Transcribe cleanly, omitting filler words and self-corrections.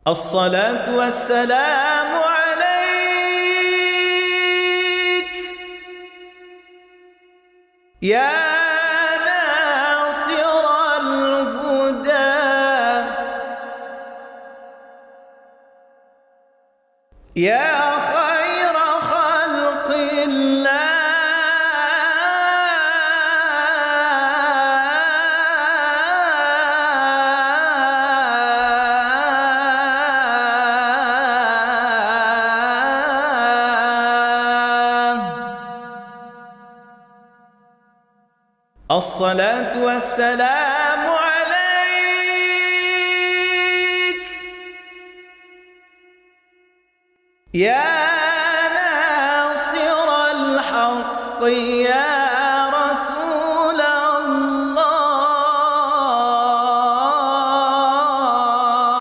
الصلاة والسلام عليك يا ناصر الهدى، يا خير خلق الله. الصلاة والسلام عليك يا ناصر الحق